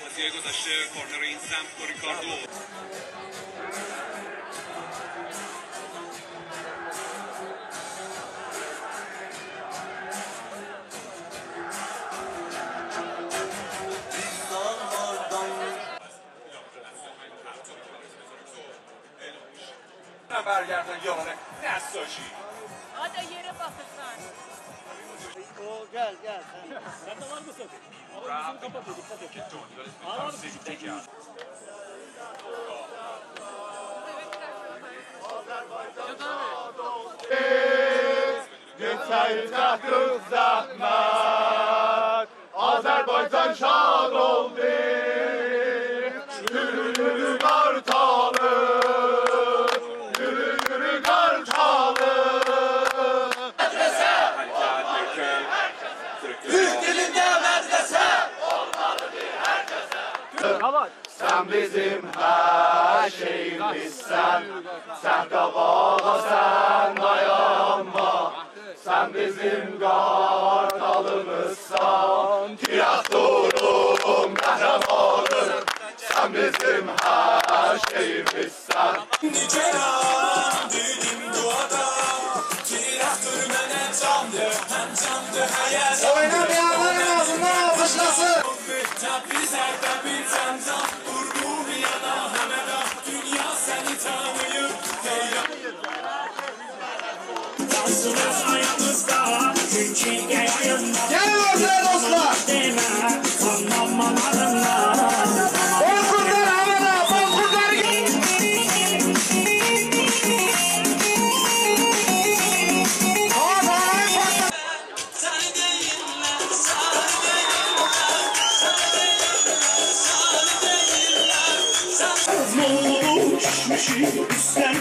بازی گذشته کورنر این سمت با ریکاردو برگردن یاره نساجی Hadi yere bakırsan. O gel. Sen de var mısın? Ama yüzünü kapatıyor, dikkat et. Ağır çekiyor. Yeter takım zahmet Azerbaycan şad oldu Yürü kartalı Yürü kartalı Türk dilinde medrese olmalı bir herkese Sen bizim her şeyimizsen Sen kabağa sen dayanma Sen bizim kartalımızsan Tiyatrorum kahramanım Sen bizim her şeyimizsen Niceram dilim duada Tiyatrorum hem canlı hayat Oynamayanların ağzından alkışlasın Tabi zerbe bir candan Vurgu bir yana hameda Dünya seni tanıyıp Dansımız ayağımızda Çünkü yayında Gelin ortaya dostlar Kanlanmalarında Bozkurtlar havada Bozkurtlar Düşmüşüm üstten